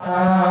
Oh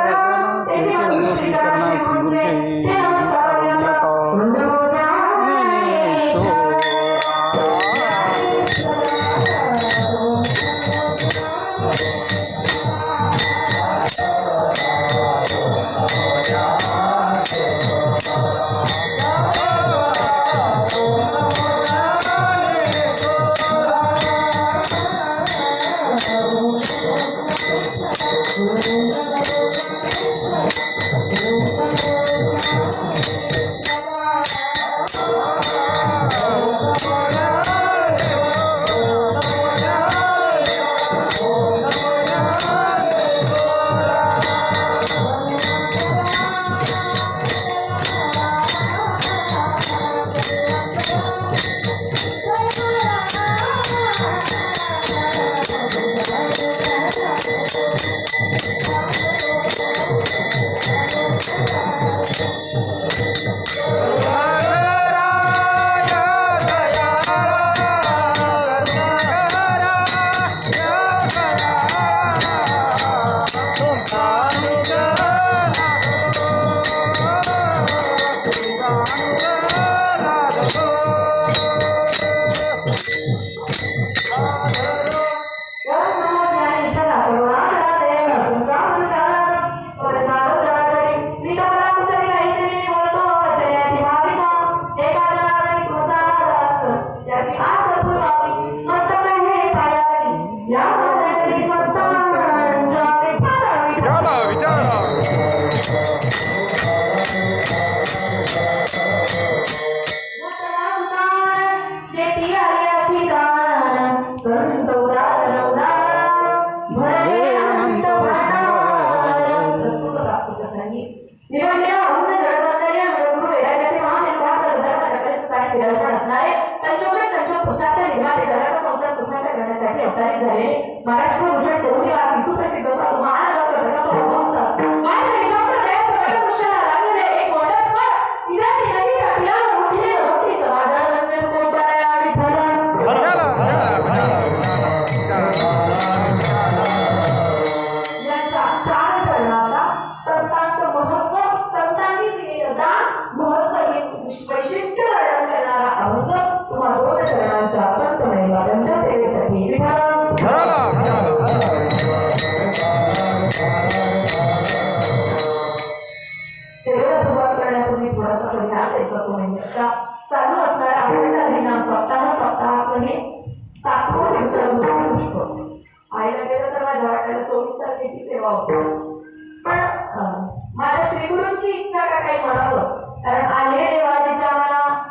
तेचे गुरु श्री चरणा श्री गुरुचे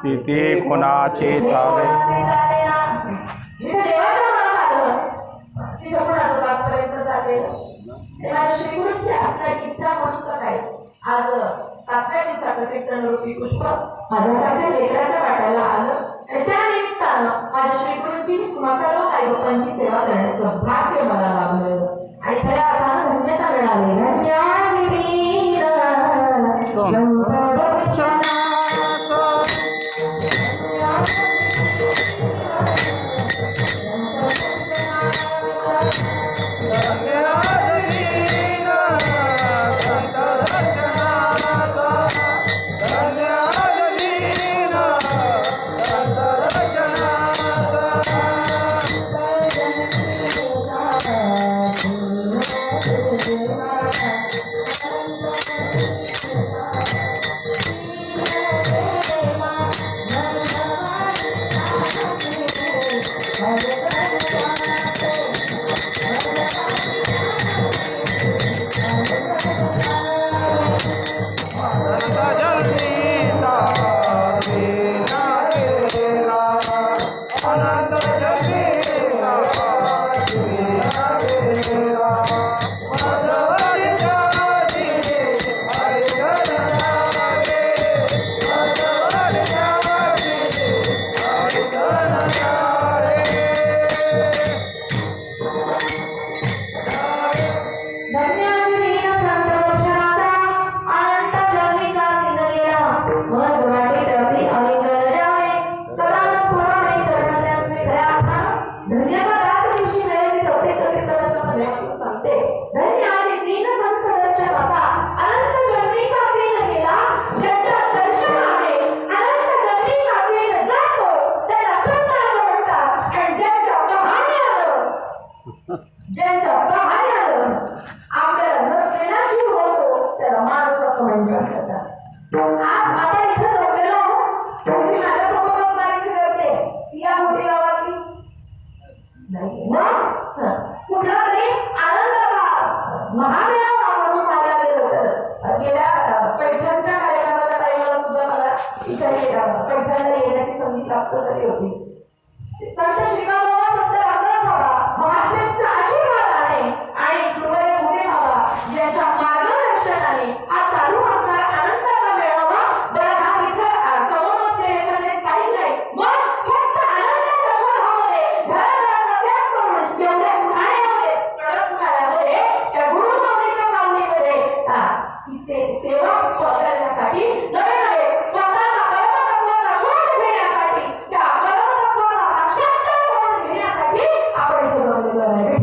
तिथे कोणाचे चावे आज 7व्या दिवसाचं कीर्तनरूपी पुष्प माझ्यासारख्या लेकराच्या वाट्याला आलं आणि त्या निमित्तानं माझ्या श्रीगुरूंची कुणाच्या लोकांची सेवा करण्याचं भाग्य मला लाभलं आणि खऱ्या अर्थानं धन्यता मिळाली. मंडळ करतात. आज आपण इथं जमलेलो आहोत. तुम्ही माझ्यासोबत बसणारी करते ती या मोठी गावातली नाही ना. कुठला तरी आनंद महामेळावा म्हणून मानला गेलं होतं. गेल्या पैठणच्या कार्यक्रमाच्या टाईमला सुद्धा मला इथे पैठणला येण्याची संधी प्राप्त झाली होती. संत श्रीपादबाबा संत रामदास बाबा महात्म्यांच्या आशीर्वादाने आणि गुरुवारी मोठे बाबा ज्यांच्या मार्गदर्शनाने हा चालू असणारा आनंदाचा मेळावा बरं हा इथं समोर बसलेले काही नाही. मग फक्त आनंदाच्या शहरामध्ये घराघराचा त्याग करून एवढ्या उन्हाळ्यामध्ये कडक उन्हाळ्यामध्ये त्या गुरुमाऊलीच्या सावलीमध्ये सेवा करण्यासाठी नवे नवे स्वतःला परमतत्वाचा शोध घेण्यासाठी त्या परमतत्वाचा साक्षात्कार करून घेण्यासाठी आपण इथे जमलेलो आहे.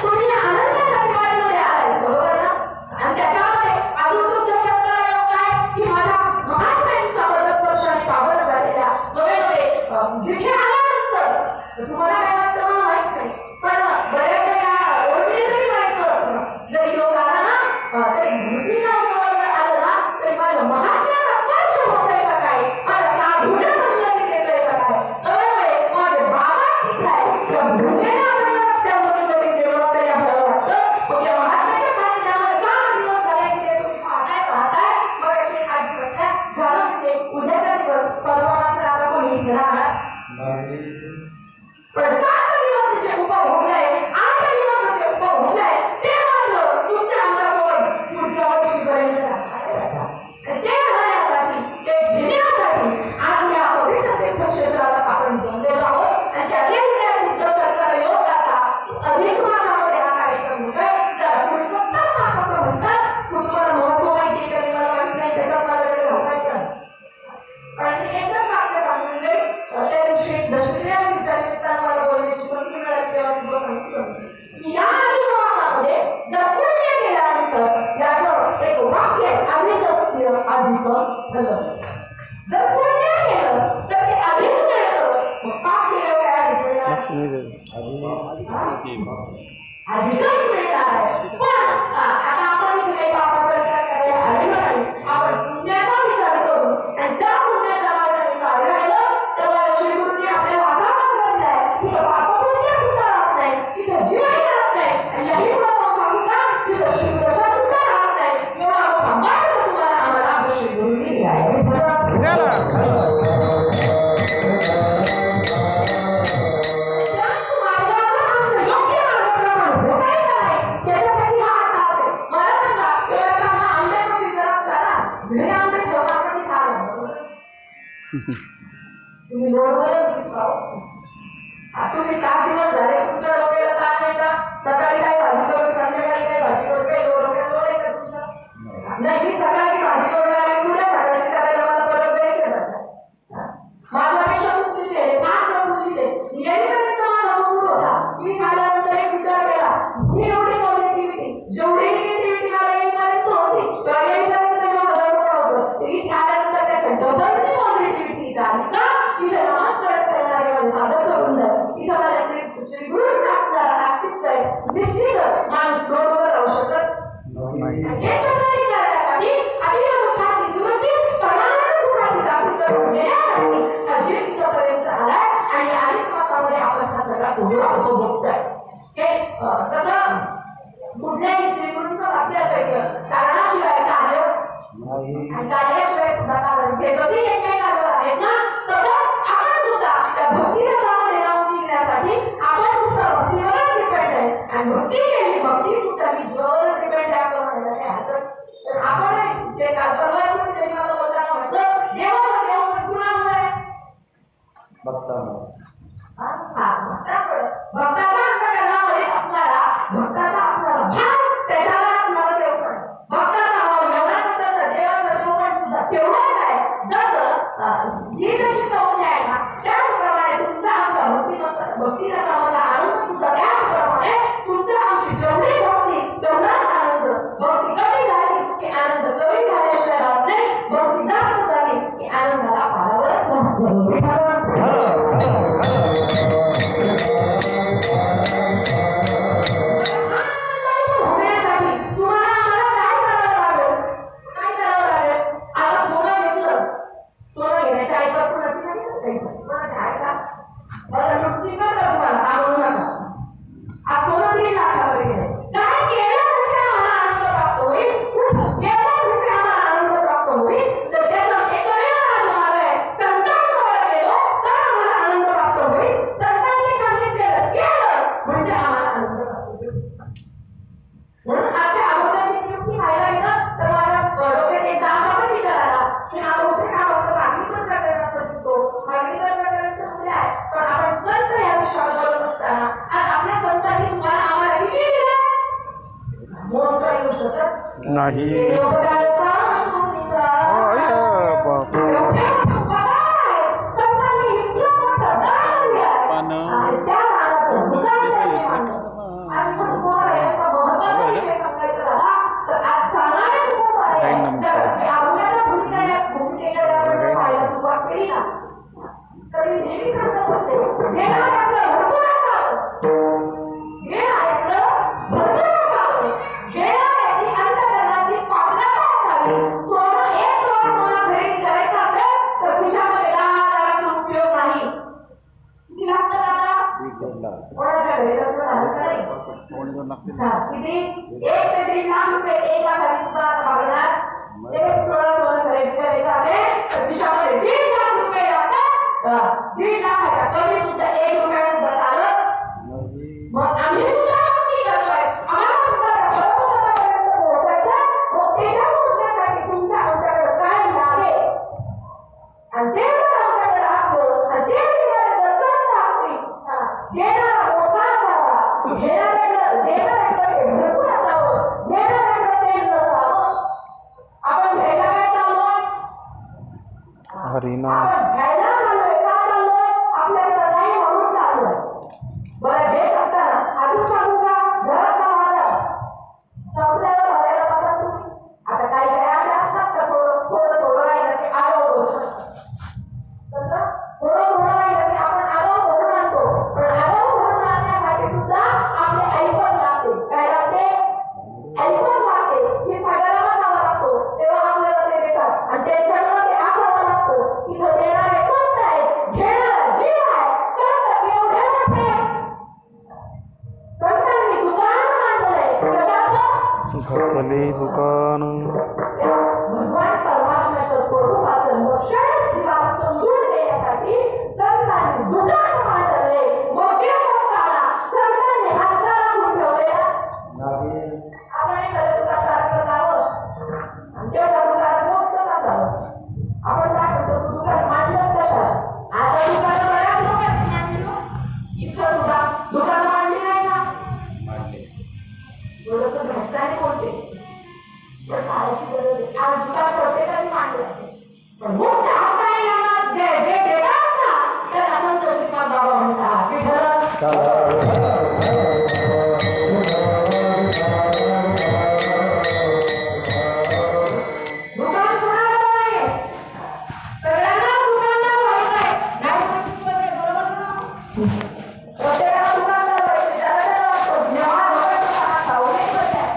तुम्ही आनंदाच्या दिवाळीमध्ये आलाय बरोबर ना. आणि त्याच्यामध्ये अजून तुमच्या शब्दाला योग काय की माझ्या महात्म्यांच्या पदस्पर्शाने पावन झालेल्या नवे नवे जिथे आल्यानंतर तुम्हाला काय वाटतं मला माहित नाही पण बऱ्याचदा या ओरडे जरी जायचं जरी योग आला ना तरी भूतीचा उत्सव जर आलं ना तरी माझ्या महात्म्याला स्पर्श होतोय का काय माझ्या साधूच्या संगतीत येतोय का काय नवे नवे माझे बाबा ठीक आहे त्या भूतेने आपल्याला त्या मुलीमध्ये गेलो तर या बरं वाटतं. मग या महात्म्याच्या सानिध्यामध्ये 4 दिवस झाले की ते तुम्ही पाहताय मग अशी आजी म्हटल्या झालं ते उद्याचा दिवस परवा मात्र आता कोणी राहणार पण 7 दिवस जे उपभोगलाय 8 दिवस जे उपभोगलाय ते मात्र तुमच्या आमच्यासोबत पुढच्या वर्षीपर्यंत राहणार. ते राहण्यासाठी ते घेण्यासाठी आज या पवित्र तीर्थक्षेत्राला आपण जमलेलो आहोत आणि त्यातील त्या सिद्ध सरकार योगाचा अधिक मासामध्ये हा कार्यक्रम होतोय. तर तुम्ही स्वतः मास असं म्हणतात तुम्हाला महत्व माहिती आहे का मला माहित नाही त्याच्यात माझ्याकडे होतायचं आणि एकच वाक्य सांगून जाईल. त्या दिवशी दशमीला विचारताना मला बोलण्याची संधी मिळाली तेव्हा तुला सांगितलं की या अधिकमासामध्ये जर पुण्य केल्यानंतर याचं एक वाक्य अधिक अधिक फलं. जर पुण्य केलं तर ते अधिक मिळतं मग पाप केलं काय अधिक मिळणार अधिकच मिळणार आहे. पण आता आपण काही पापाचा विचार करायला आलेलो नाही. आपण पुण्याचा विचार करू आणि त्या पुण्याच्या मार्गाने चाललं गेलं तेव्हा श्रीगुरूंनी आपल्याला असा मार्ग दिलाय तिथं पापपुण्य सुद्धा राहत नाही तिथं जीवही राहत नाही आणि याही पुढं सांगू का तिथं श्रीदशा सुद्धा राहत नाही. एवढा मोठा मार्ग तुम्हाला आम्हाला आपल्या श्रीगुरूंनी दिला आहे. तुम्ही रोडवरच तुम्ही 7 दिवस झाले तुमच्या डोक्याला ताण आहे का सकाळी काय भाजी करून संध्याकाळी काय भाजी करून काही डोक्याला लोड आहे का तुमचं नाही. मी सकाळची भाजी करून आली उद्या सकाळची करायला मला परत जायचं माझ्यापेक्षा चुकीचे आहे 5 चुकीचे येईपर्यंत माझा मूड होता. मी खाल्यानंतर एक विचार केला ही एवढी पॉझिटिव्हिटी जेवढी निगेटिव्हिटी मला येईपर्यंत होती येईपर्यंत जेवढं बरोबर होतं ही खाल्यानंतर त्याच्या डबल पॉझिटिव्हिटी झाली का तिथे नमस्कार करणारे माझे साधक करून जाईल तिथं माझ्या श्री गुरु असणारा नास्तिक निश्चित माणूस बरोबर राहू शकत हे सगळं विचारण्यासाठी अतिशय मोठा शिशुवृत्ती परमानंद सुखाची दाखल करून देण्यासाठी हा जीव तिथपर्यंत आलाय आणि अधिक मासामध्ये आपण हा सगळा सोहळा उपभोगतोय. हे सगळं कुठल्याही श्रीगुरूंचं वाक्य असायचं कारणाशिवाय कार्य आणि कार्याशिवाय सुद्धा कारण हे कधी एकमेक आहेत ना तसं आपण सुद्धा त्या भक्तीला सामोरे राहून निघण्यासाठी आपण सुद्धा भक्तीवरच डिपेंड आहे आणि भक्ती केली भक्ती सुद्धा मी जीवावरच डिपेंड आहे असं म्हणायला काय हरकत. तर आपण जे परवायतून त्यांनी मला बोलताना म्हटलं देवाचा देव पण कुणामुळे आहे भक्ताचा अंतःकरणामध्ये असणारा भक्ताचा असणारा भाव त्याच्यावर असणारा देव पण भक्ताचा भाव एवढ्यानंतर देवाचा देव पण सुद्धा तेवढाच आहे जसं जी जशी संज्ञा आहे ना त्याचप्रमाणे तुमचा आमचा भक्तीचा समाजा आनंद सुद्धा त्याचप्रमाणे तुमच्या आमची जेवढी भक्ती तेवढाच आनंद. भक्ती कमी झाली की आनंद कमी झाल्याशिवाय राहत नाही. भक्ती जास्त झाली की आनंदाला पारावरच नसतो. नाही योगाचा मुलगा. अय बाप एवढे उपकार संतांनी इतकं सदार्या. पण आणि त्या नावाचं दुकान त्यांनी आणलं. आणि मग तुम्हाला याचा महत्त्वाचा विषय सांगायचा झाला, तर आज सांगायला खूप आहे. जाईन ना मग तर सगळं. मी अगोदरच्या भूमिकेकडे आपण जर पाहायला सुरुवात केली ना, तर मी नेहमी सांगत होते, देणाऱ्याचं भरपूर असावं. घेणाऱ्याचं भरपूर असावं. घेणाऱ्याची अंतःकरणाची पात्रता असावी. सोनं एक सोनं मला खरेदी करायचं असेल, तर खिशामध्ये लाखाचा उपयोग नाही. किती लागतं दादा? कोणाच्या घरी लग्न झालं का नाही? हा, किती? 1 ते 1.5 लाख रुपये एका घरी सुद्धा मागणार. एक सोनं खरेदी करायचं असेल, तर खिशामध्ये 1.5 लाख रुपये लागतात. 1.5 लाखाच्या कमी सुद्धा 1 रुपया सुद्धा चालत. मग आम्ही सुद्धा नक्की करतोय. आम्हाला सुद्धा पर्यंत पोहोचायचं. मग त्याच्या पोहोचण्यासाठी तुमच्या आमच्याकडे काय लागेल? आणि ते जर आमच्याकडे असलं, आणि ते जर समजा असतील, देणारा मोठा असावा, देणाऱ्याकडे भरपूर असावं, देणाऱ्याकडे ते नसावं. आपण घ्यायला काय चाललोय? हरिनाम आपण घ्यायला चाललोय, का चाललोय? आपल्याकडे नाही म्हणून चाललोय. बरं, देत असताना अजून सांगू का? घरात का वाढा? संपल्यावर भरायला बसा तुम्ही. आता काही काही अशा असतात का थोडं राहिलं की आगाऊ भरू शकतात. तसं थोडं राहिलं की आपण आगाऊ भरून आणतो. पण आगाऊ भरून आणण्यासाठी सुद्धा आपले ऐपत लागते. काय लागते? ऐपत लागते. ही सगळ्याला बसावं लागतो. तेव्हा आपल्याला ते देतात. आणि त्यांच्याकडे ते असावं लागतं. इथं देणारे संत आहेत, घेणारा जीव आहे. संत एवढे मोठे संतांनी दुकान बांधलंय. कशाचं? घरचले दुकान भगवान परमात्म्याचं स्वरूपाचं लक्षण जीवाला समजून देण्यासाठी संतांनी दुकान बांधलंय. मोठ्या लोकांना संतांनी हाताला घेऊन ठेवलेला. आपण एखाद्या दुकानदार करावं आणि तेवढ्या दुकानात मोठं नसावं. आपण काय म्हणतो, तू दुकान मांडलंच कशाला? आता दुकानं बऱ्याच लोकांनी मांडली हो. इथं सुद्धा दुकान मांडली नाही ना. एवढं तर भ्रष्टाचारी कोणते? पण खायची गरज आहे. आज दुकान प्रत्येकाने मांडलं. पण मुक्त हाताने यांना जे देतात ना, त्याला संत श्रीपाद बाबा म्हणतात. विठ्ठल दुकान कोणाला नाही. सगळ्यांना दुकानदार व्हायचंय. नाही व्हायचं वगैरे, बरोबर ना? प्रत्येकाला दुकानदार व्हायचंय. त्याला वाटतं, जेव्हा लोकांचं मला खाऊ नाही बसायचं.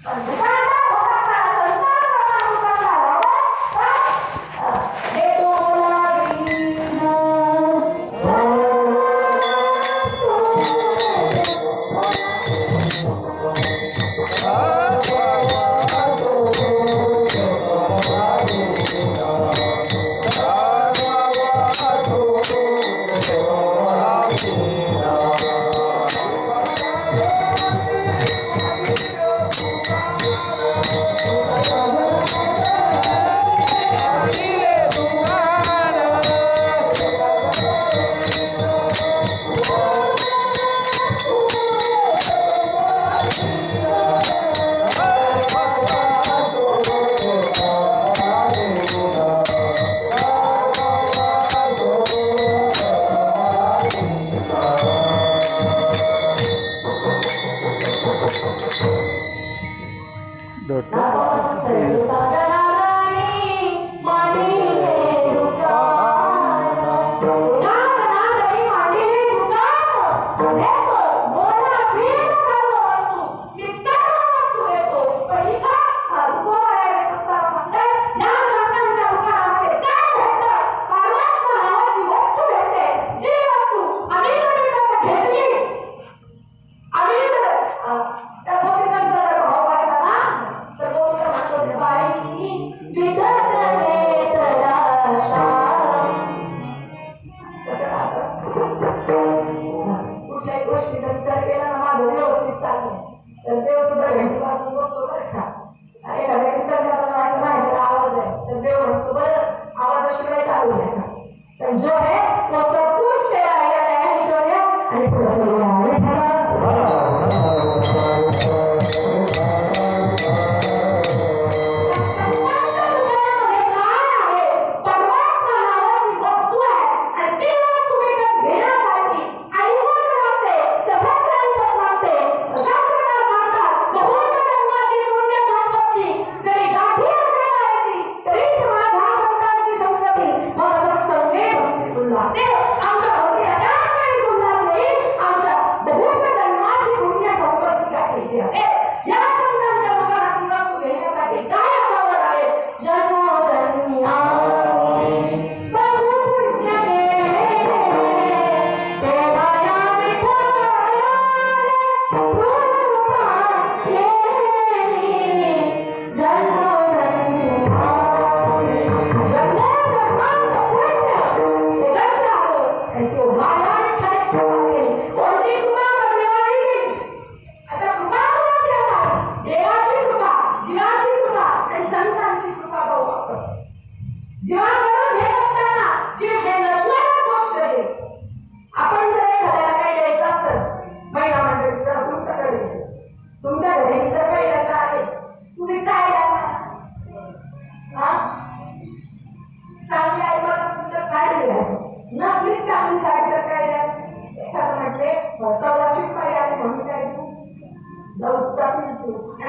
पण दुकानदार होता का? संसार दुकानदार व्हावं. हे तोला विना त्या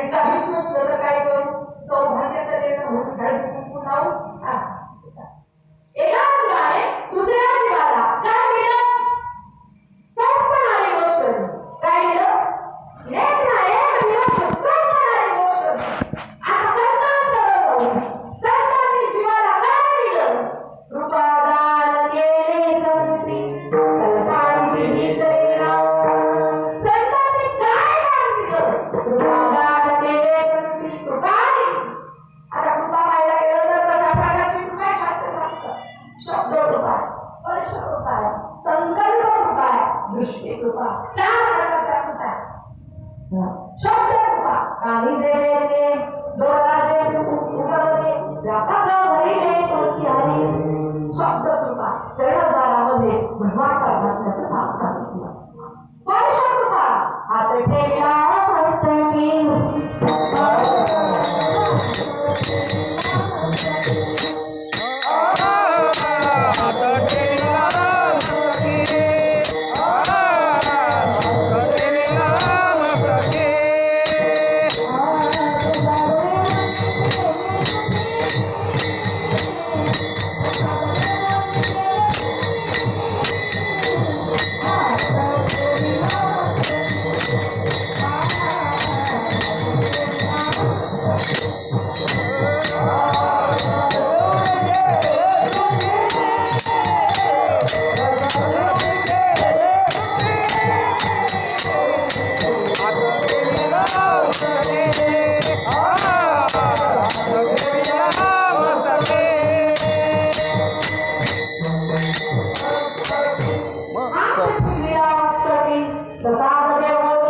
आणि काहीच नसलं तर काय करू सौभाग्याचं निर्णय म्हणून हळदी कुंकू लावू एका जीवाने दुसऱ्या जीवाला काय केलं सत्पणाने गोष्ट काय केलं लेख नाही सत्पणाने गोष्ट आता संतांनी जीवाला काय दिलं कृपादान केले संती कल्पांची निसरेना संतांनी काय दान दिलं कृपादान केले संती कृपाने आता कृपा पाहायला गेलं तर कशा प्रकारची कृपा शास्त्र सांगतं शब्द कृपा स्पर्श कृपा संकल्प कृपा दृष्टी कृपा चार प्रकारच्या कृपा शब्द कृपा काही देवे डोळाचे उघडले व्यापक भरिले तोची हरी शब्द कृपा जळदारामध्ये भगवान परमात्म्याचं नाव सांगितलं स्पर्श कृपा हात टेकला हस्तकी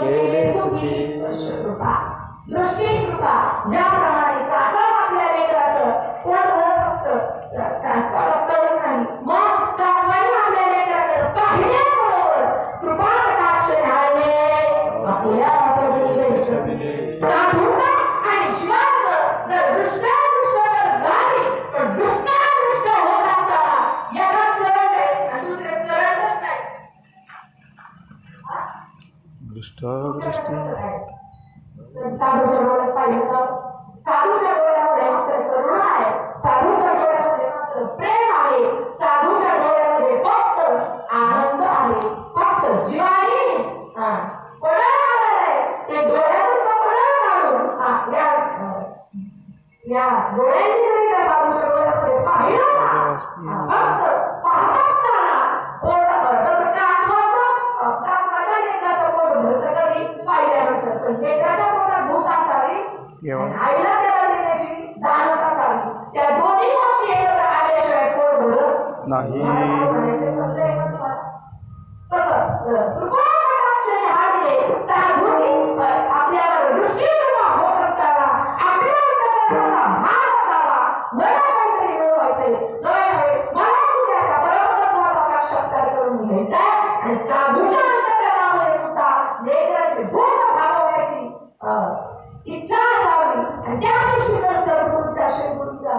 केले सुखी दृष्टी कृपा ज्याप्रमाणे साखर आपल्या लेकराचं कळत नाही मग कासवाने आपल्या लेकराचं पाहिल्याबरोबर कृपा कटाक्ष झाले आपल्या साधूचा आणि जीवाचं जर दृष्टादृष्ट जर झाली तर दृष्टादृष्ट होत असताना एकाच करंट आहे आणि दुसरे करंटच नाही दृष्टादृष्टी साधूच्या डोळ्यात पाहिलं साधूच्या डोळ्यामध्ये मात्र करुणा आहे साधूच्या डोळ्यामध्ये मात्र प्रेम आहे साधूच्या डोळ्यामध्ये फक्त आनंद आहे फक्त जीवानी पडळ आहे ते डोळ्यातून पडळ काढून या डोळ्यांनी जरी त्या साधूच्या डोळ्यामध्ये पाहिलं ना फक्त पाहता लेकराच्या पोटात भूत असावी आईला त्याला देण्याची दानत असावी त्या दोन्ही गोष्टी एकत्र आल्याशिवाय पोट भरत नाही कृपा कटाक्षाने हाडले साधूंनी आपल्याला दृष्टी कृपा होत असताना आपल्या अंतःकरणाला मान असावा मला काहीतरी मिळवायचंय मला तुझ्या परमतत्वाचा साक्षात्कार करून घ्यायचा आणि साधूच्या अंतःकरणामध्ये सुद्धा लेकराची भूक इच्छा असावी आणि त्या दृष्टीनं सद्गुरूच्या श्रीगुरूच्या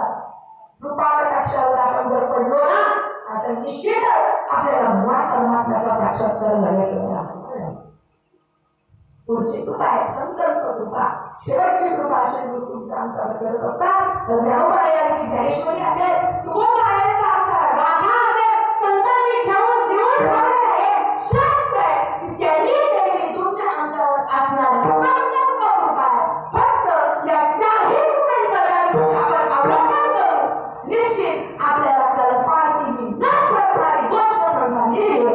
कृपा कटाक्षावर आपण जर पडलो ना तर निश्चितच आपल्याला भगवान परमात्म्याचा साक्षात्कार झालेला पुढची कृपा आहे संकल्प कृपा शेवटची कृपा श्रीगुरूंचा अंतर करत असतात तर देवरायाची ज्ञानेश्वरी असेल तुकोबारायांचा अंतर गाथा असेल संतांनी ठेवून जीवन ठेवले आहे शास्त्र आहे की त्यांनी केलेली तुमच्या आमच्यावर असणारी निश्चित आपल्याला कल्पनाची न करणारी गोष्ट कल्पनाची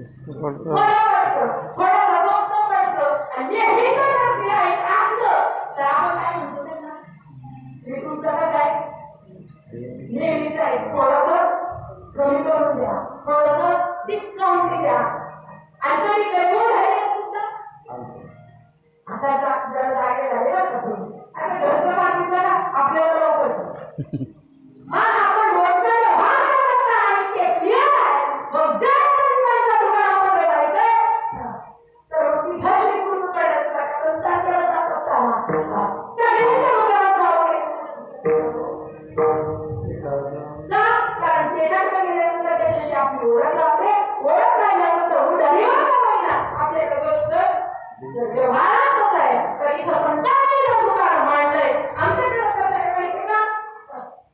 पडतं. थोडं दोस्त पडतं आणि नेहमीचं जर गिऱ्हाईक असलं तर आपण काय म्हणतो त्यांना हे तुमचं काय नेहमीच आहे थोडंसं कमी करून द्या थोडंसं डिस्काउंट द्या आणि कधी कधी झाले सुद्धा आता जरा जागे झाले बरं का तुम्ही आता घरचं मागितलं ना आपल्याला लवकर मग आपण रोजचा व्यवहार करता आणि ते क्लिअर आहे मग ज्या माझ्या दुकानामध्ये जायचंय तर ती भाषी करून काढायचा संस्थांकडे जात असताना सगळ्यांच्या दुकानात जावं का कारण त्याच्याकडे गेल्यानंतर त्याच्याशी आपली ओळख लागते ओळख राहिल्यानंतर उदाहरण होईना आपल्याकडे गोष्ट व्यवहारात कसं आहे तर इथं संतांनी दुकान मांडलंय आमच्याकडे कसं आहे माहिती का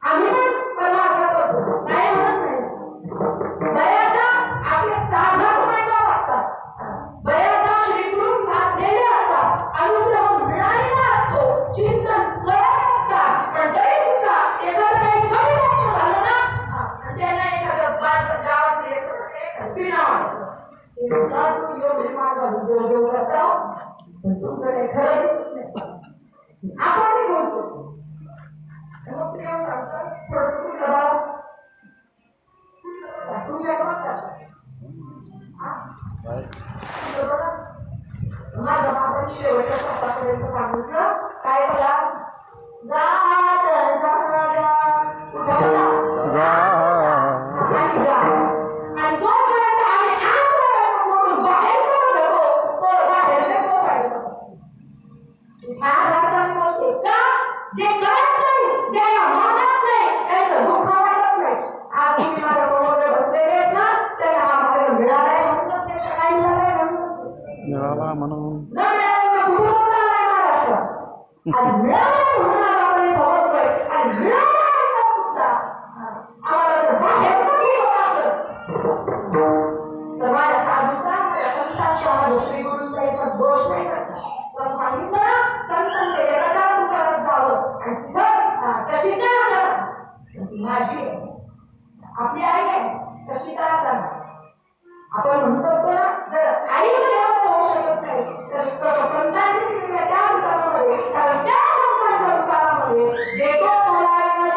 आम्ही पण परमार्थ करतो नाही म्हणत नाही बऱ्याचदा आपले साधक मांडव असतात बऱ्याचदा श्रीगुरू घातलेले असतात अनुग्रह मिळालेला असतो चिंतन करत असतात पण तरी सुद्धा एखादं काही कमी जास्त झालं ना त्यांना एखादं गावात पिना वाटतं आपण बोलतो माझ्या बाबा शेवटच्या शब्दापर्यंत सांगितलं काय बघा आणि जोपर्यंत आम्ही आतून बाहेर पडतो तो बाहेर बोलते का जे कळत नाही ज्याला मानत नाही त्याचं दुःख वाटत नाही आज तुम्ही माझ्या बरोबर बसलेले आहेत ना त्याला आम्हाला मिळालाय म्हणून त्याच्या काय मिळाला म्हणून न मिळालं भूमिका नाही महाराष्ट्रात आणि मिळालं म्हणून आपण बघतोय आणि मिळालं सुद्धा आम्हाला जर बाहेर पडली होत असेल तर माझ्या साधूचा माझ्या संतांचा माझ्या श्रीगुरूंचा याचा दोष नाही करता तर सांगितलं ना संतांचे एखाद्या दुकानात जावं आणि तिथं कशी काय असणार माझी आहे आपली आई आहे कशी काय असणार आपण म्हणतो ना जर आई होऊ शकत नाही तर संतांनी त्या दुकानामध्ये कारण त्या संतांच्या दुकानामध्ये देतो मला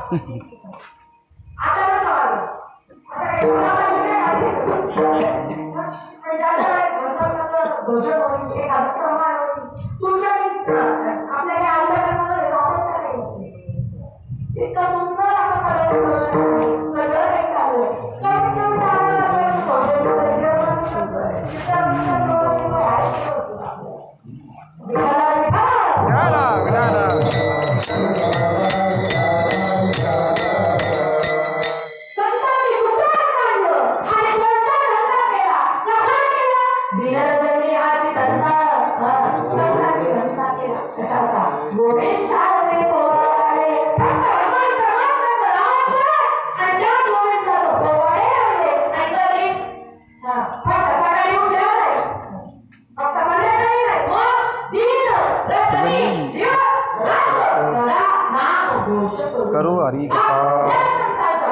आता बरं का? आता काय मला माहिती नाही पण ज्याला म्हणतात भोजन होईल एक अर्थप्रमाण होईल तुमच्या आपल्या या आंदोलनामध्ये वापरता नाही इतकं सुंदर असं सगळं काही चालू करो हरी कथा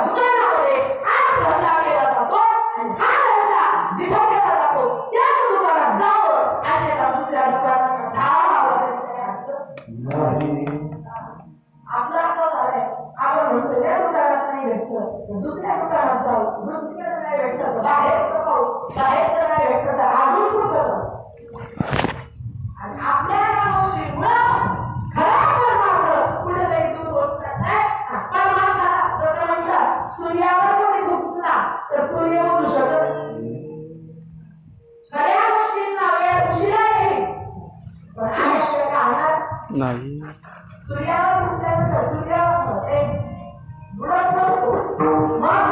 आपला असं झालंय आपण म्हणतो या दुकानात नाही भेटतं दुसऱ्या दुकानात जाऊ दुसरीकडे नाही भेटतं बाहेर नाही भेटतं तर अजून कुठं आणि आपल्या गोष्टीमुळं खरं कुठेतरी दूर होत नाही परमात्मा जसं म्हणतात सूर्यावर कोणी झुकला तर सूर्य होऊ शकत खऱ्या गोष्टींना वेळ उशिरा येईल पण आयुष्य काढणार नाही सूर्यावर झुकल्यानंतर सूर्यावर एक बुडत नसतो मग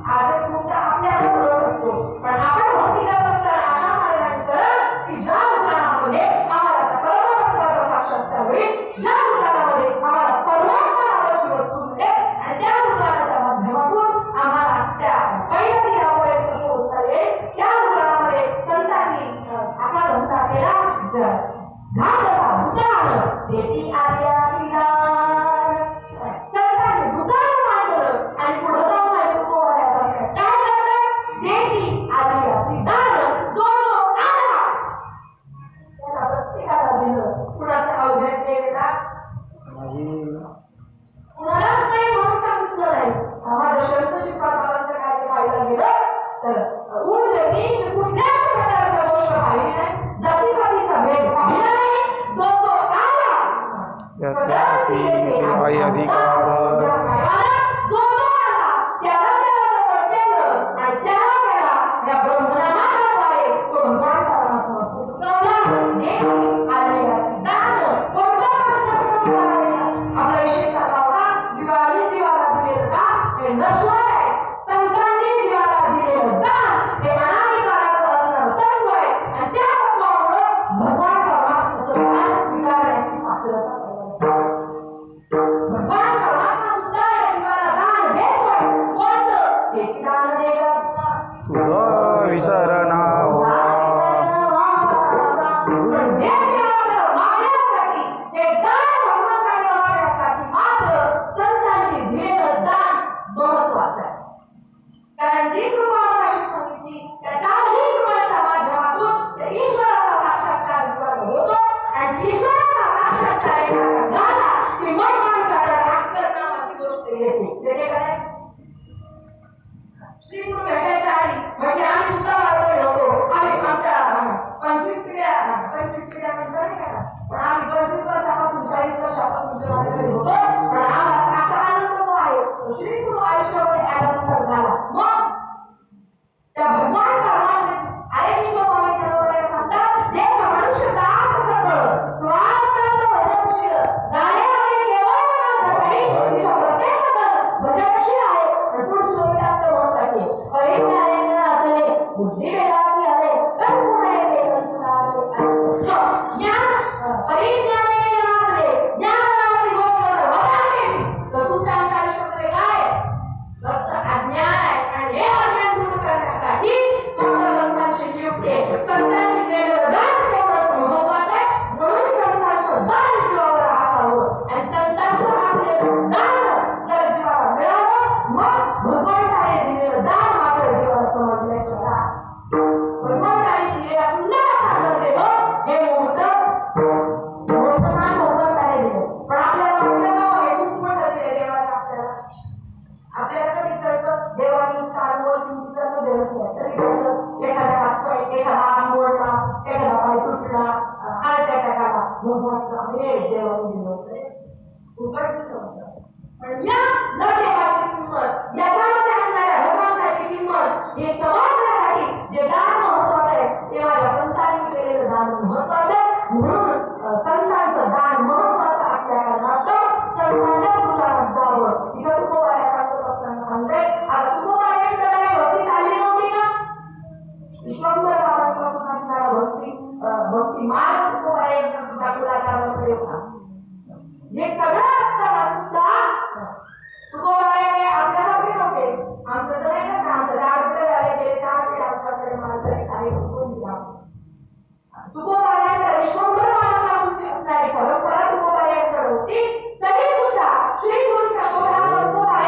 आज तुमचा आपल्याला बुडत असतो पण आपण भौतिक अवस्था अशा मार्गाने करत की ज्या दुकानामध्ये आम्हाला परमात्म्याचा साक्षात्कार होईल ज्या दुकानामध्ये आम्हाला परमात्मा नावाची वस्तू मिळेल आणि त्या दुकानाच्या माध्यमातून आम्हाला त्या वैयक्तिक आवडीचं पोहोचता येईल त्या दुकानामध्ये संतांनी आपला धंदा केला घातला दुकान देती आल्या संतांनी दुकान मांडलं आणि पुढे जाऊन काय करतात देती आली जो आला त्याला प्रत्येकाला दिलं कुणाचं अवघड केलेला कुणालाच काही म्हणून सांगितलं नाही आम्हाला शर्त शिकवायचं काय पाहायला गेलं तर उंच नीच कुठल्याच प्रकारच्या गोष्ट पाहिली नाही जातीपातीचा भेद पाहिला नाही जो आला आई अधिकार जो आला त्याला जवळ केलं आणि त्याला त्याला या ब्रह्मनामाद्वारे तो भगवान परमात्मा सुचवला आलेला दान कोणता आपला विषय सांगावा जीवाला दिलेलं दान हे नश्वर आहे संतांनी जीवाला दिलेलं दान हे अनाधिकाराचं असणारं तत्व आहे आणि त्या तत्वामुळे भगवान परमात्म्याचं दान स्वीकारण्याची पात्रता भगवान परमात्मा सुद्धा या जीवाला दान देतोय कोणतं याची दान देतात तुझं विसरणा श्रीगुरु भेटायच्या आधी म्हणजे आम्ही सुद्धा वाढतोय होतो आम्ही आमच्या 25 पिढ्या नंतर नाही का पण आम्ही 25 वर्षापासून 40 वर्षापासून वाढतोय होतो पण आम्हाला असा आनंद जो आहे श्रीगुरु आयुष्यामध्ये आल्यानंतर झाला मग त्या भगवान परमात्म्याची अरे विश्व मागितलं सांगतात जे मनुष्य दास सगळं तो आजपर्यंत भजनशील झाले आहे केवळ मनासाठी तिथं प्रत्येक भजनशील आहे पुढे सोबत जास्त होत आहे अरे ज्ञानेंद्र असले बुद्धी वेदाती आले तर पुढे येते ज्ञान अरे ज्ञानेंद्र असले ज्ञानाची गोष्ट होता तर तुमच्या आयुष्यामध्ये काय आपल्याला कधी कळतं देवानी चालवं सर्व व्यवस्थित तरी कळतं एखाद्या हात एखादा आंघोळला एखादा पाय तुटला हार्ट अटॅक आला भगवान हे देवानी दिलं होतं पण या न देवाची किंमत याच्यामध्ये असणाऱ्या भगवानाची किंमत हे समाजासाठी जे दान महत्वाचं आहे तेव्हा या संतांनी केलेलं दान महत्वाचं आहे म्हणून संतांचं दान महत्वाचं असल्या कारणास्तव संतांच्या उदाहरण जावं तिथं तुकोबाया सांगत असताना सांगते आता तुकोबायांकडे भक्ती चालली नव्हती का विश्वंभर बाबांपासून असणारा भक्ती मार्ग तुकोबायांचा सुद्धा पुढाकारामध्ये होता हे सगळं असताना सुद्धा तुकोबायाने आपल्यासाठी नव्हते आमचं तर नाही का आमचं राजकडे झाले गेले त्यामध्ये आमच्याकडे मला तरी काही हुकूम दिला तुकोबायांच्या विश्वंभर बाबांपासूनची असणारी परंपरा तुकोबायांकडे होती तरी सुद्धा श्री गुरूच्या शोधावर तुकोबाया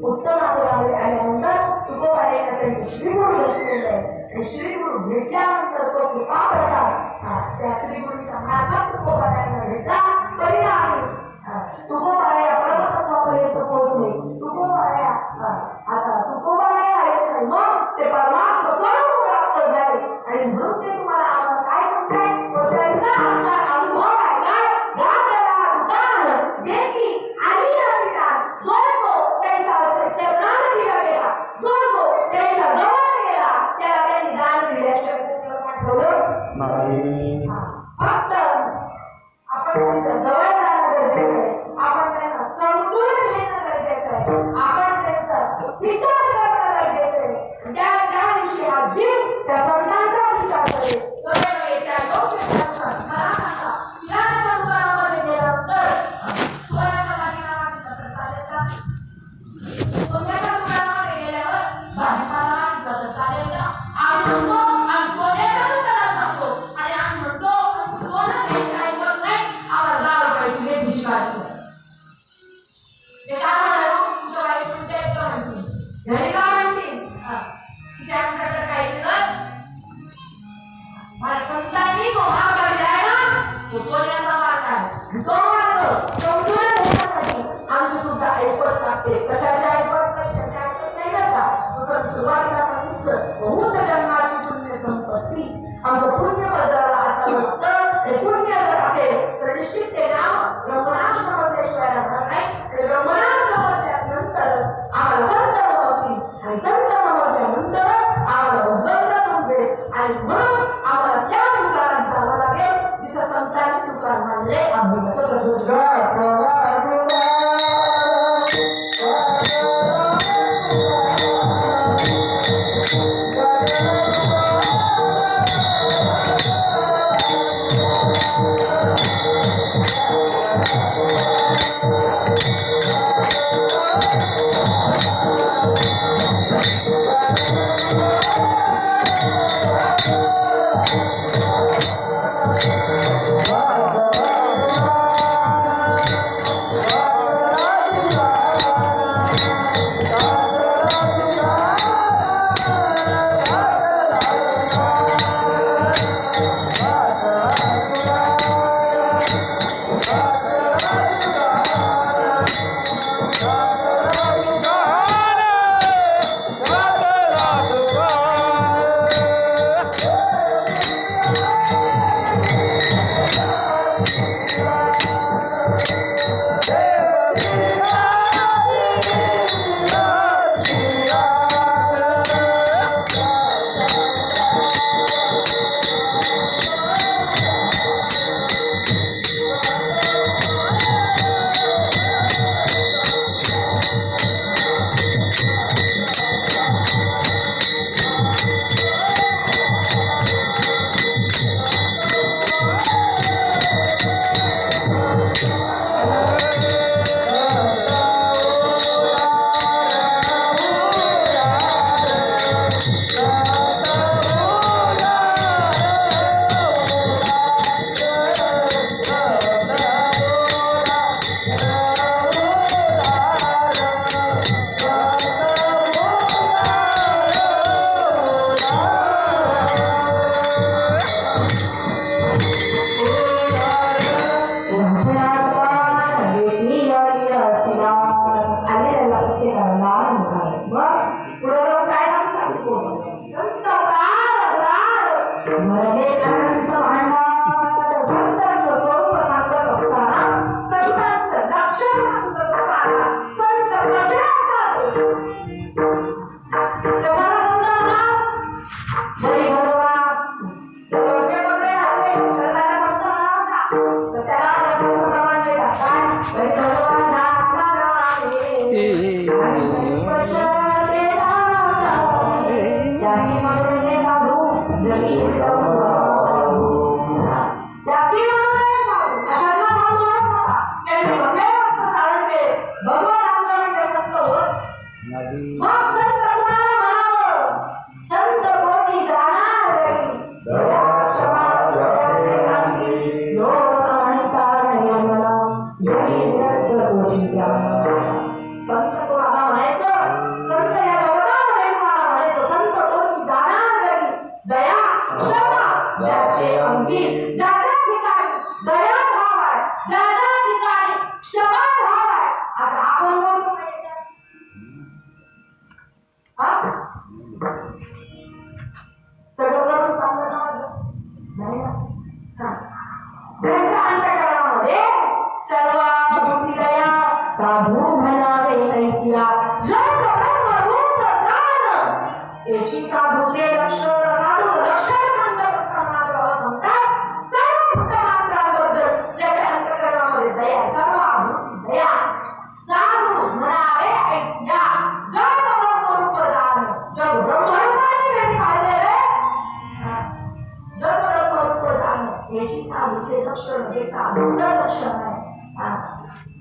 उत्तम पुढापर्यंत आले सातवीचे वाटे श्री गुरु भेटल्यानंतर तो कृपा करतात त्या श्री गुरुच्या मार्गात तुकोबारायांना त्यांच्या जवळ जाणं गरजेचं आहे. आपण त्यांना समजून घेणं गरजेचं आहे. आपण त्यांचा विचार करणं गरजेचं आहे. ज्या दिवशी हा जीव त्या संतांचा विचार करेल तो वेळी त्या योग्य क्षणात मला सांगा या संतांमध्ये गेल्यानंतर सोन्याच्या बाजीरावाने कसं चालेल का? सोन्याच्या दुकानामध्ये गेल्यावर भाजीपाला कसं चालेल का? आम्ही सोन्याच्या दुकानात जातो आणि आम्ही म्हणतो सोनं घ्यायचं ऐकत नाही आम्हाला 10 रुपयाची मेथीची भाजी द्या. ते काय म्हणालो तुमच्या वाईट म्हणते का म्हणते घरी का म्हणते की त्यांच्याकडे काही दिलं मला संतांनी तो हा काढला आहे ना तो सोन्याचा मार्ग आहे. तो मार्ग समजून घेण्यासाठी आम्ही तुमचा ऐकत टाकते. कशाच्या ऐकत कशाच्या ऐकत नाही का तसं सुरुवातीला सांगितलं बहुत जन्माची पुण्य संपत्ती आमचं पुण्य पदराला आता होतं ते पुण्य जर असेल तर निश्चित ते नाव ब्रह्मनाम समजल्याशिवाय राहणार नाही. आणि ब्रह्मनाम समजल्यानंतर आम्हाला संत होतील आणि संत समजल्यानंतर आम्हाला उद्गत समजेल आणि म्हणून आम्हाला त्या तुकारात जावं लागेल जिथं संतांनी तुकार मानले आम्ही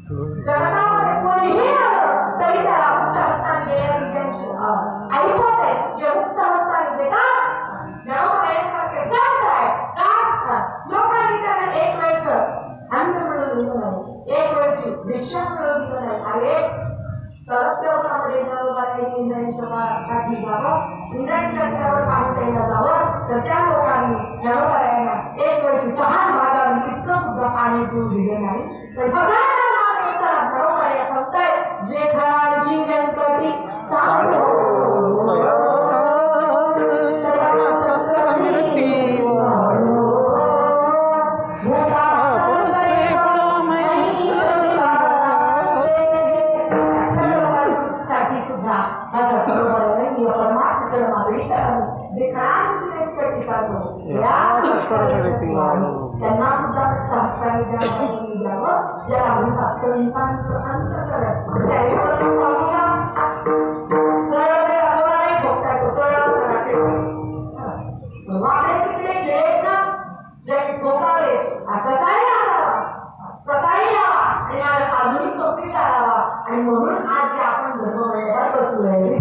जगतामध्ये कोणीही आलं तरी त्याला मुक्त अवस्था मिळेल त्यांची ऐकत आहे जे मुक्त अवस्था देतात ज्ञानोदयासारखे जात आहे का लोकांनी त्यांना एक वेळचं अन्न मिळवून दिलं नाही एक वेळची भिक्षा मिळवून दिलं नाही अरे तरत्योगामध्ये ज्ञानोबाची इंद्रायणीच्या काठी जावं इंद्रायणीच्या त्यावर पाणी प्यायला जावं तर त्या लोकांनी ज्ञानोबायांना एक वेळची तहान भागावी इतकं सुद्धा पाणी पिऊ दिले नाही तर बघा जे घराची गणपती त्यांना सुद्धा सहकारी द्यावं ज्याला आम्ही सप्तविंसांचं अंतर करत वाकडे तिकडे गेले ना जे गोपाळे कसाही यावा आणि मला आधुनिक सोपी करावा आणि म्हणून आज जे आपण धर्ममंडळात बसलोय नाही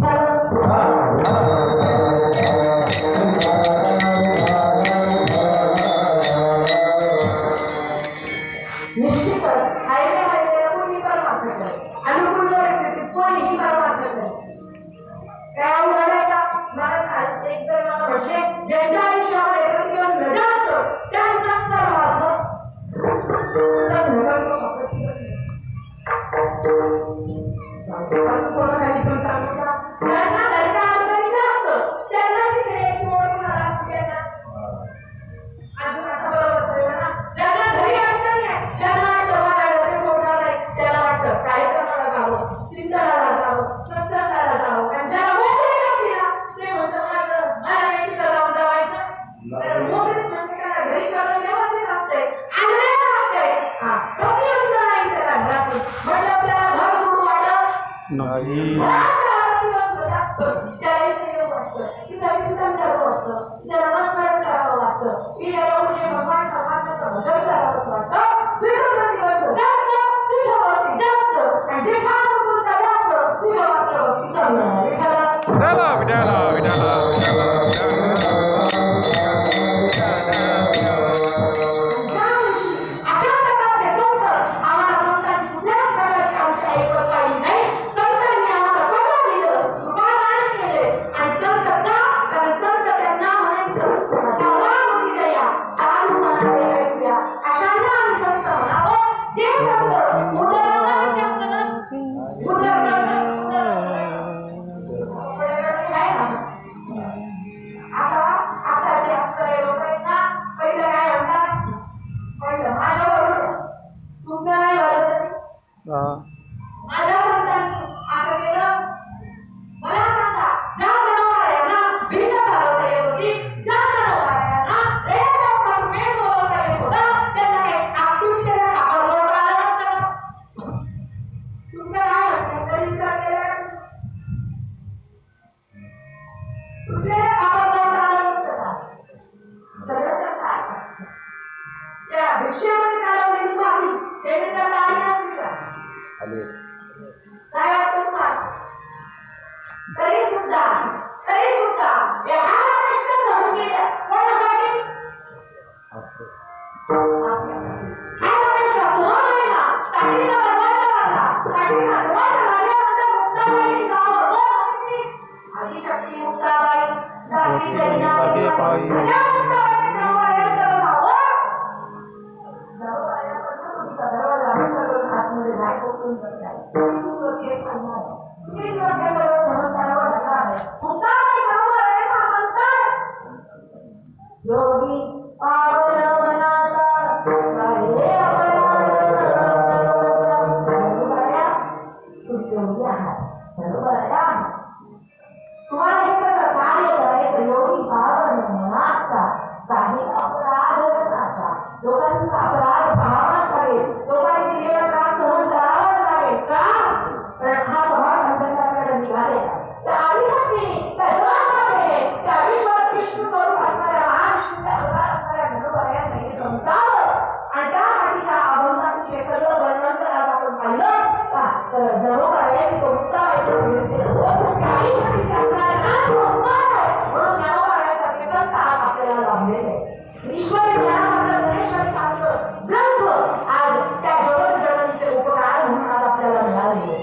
लोकांनी दिलेला त्रास सहन करावा लागेल का? तर हा स्वभाव तर जणू काय तुमचा आपल्याला लाभलेलं आहे. ईश्वर ज्ञानाबद्दल गणेशाने सांगतं ग्रंथ आज त्या जगत उपकार म्हणून आज आपल्याला मिळाले.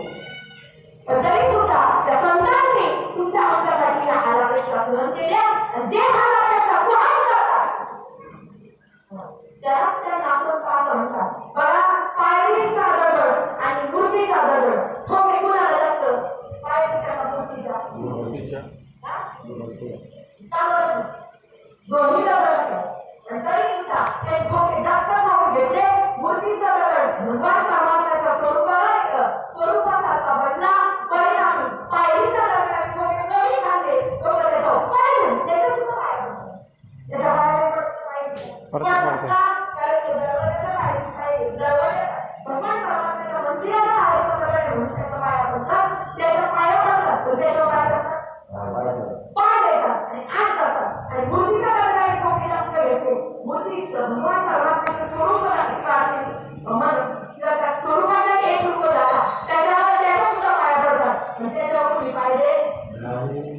पण तरी सुद्धा त्या संतांनी तुमच्या आमच्यासाठी आला प्रश्न केल्या जे हाल आपल्याला सहन करतात त्याला त्या नाचून पाहत म्हणतात. बघा पायरीचा दगड आणि मूर्तीचा दगड तो फेकून आलेला असतं. पायरीच्या मूर्तीचा दोन्ही दगड असतात. पण तरी सुद्धा ते ठोके जास्त भाव घेतले. मूर्तीचा दगड भगवान परमात्म्याच्या स्वरूपासारखा बनला. परिणामी पायरीचा दगडाचे ठोके कमी खाल्ले. लोक त्याचा उपाय घेऊन त्याच्या सुद्धा पाया पडतात. त्याच्या पाया भगवान परमात्म्याच्या मंदिराला आहे म्हणून त्याच्या पाया पडतात. त्याच्या पाया पडतात तर त्याच्या पाय देतात आणि आत जातात. आणि मूर्तीच्या दगडाने ठोके जास्त घेतले. मूर्तीचं भगवान परमात्म्याचं स्वरूप त्या स्वरूपाचा एक रूप झाला त्याच्यावर त्याचा सुद्धा पाया पडतात. पण त्याच्यावर तुम्ही पाहिजे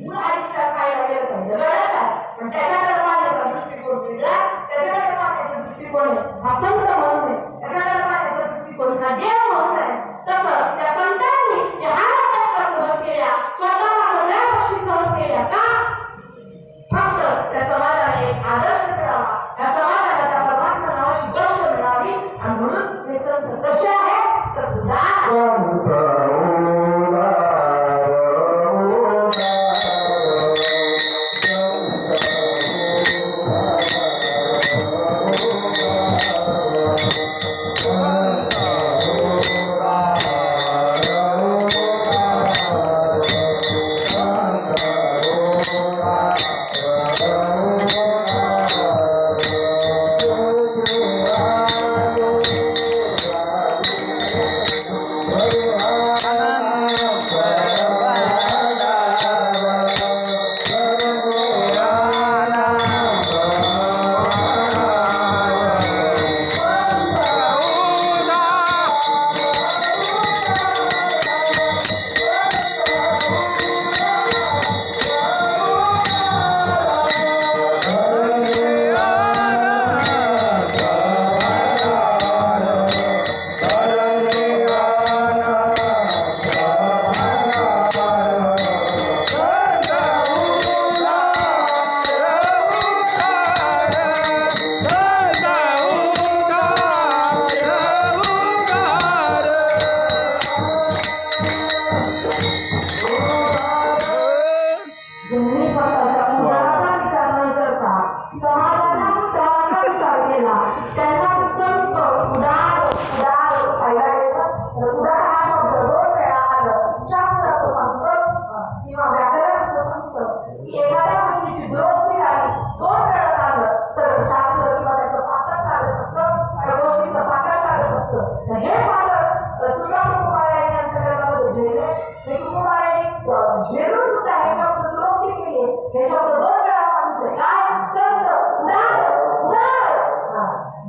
मूळ आयुष्यात काय लागेल पाहिजे गरज आहे. पण त्याच्याकडे पाहण्याचा दृष्टिकोन वेगळा. त्याच्याकडे पाहण्याचा दृष्टिकोन हा संत म्हणून आहे. त्याच्याकडे पाहण्याचा दृष्टिकोन हा देव म्हणून आहे. तसं त्या संतांनी त्या हालाच्या सहन केल्या. स्वतःला सगळ्या गोष्टी सहन केल्या का फक्त त्या समाजाला एक आदर्श मिळावा. त्या समाजाला त्या परमात्मा नावाची गोष्ट मिळावी. आणि म्हणून हे संत कसे आहेत तर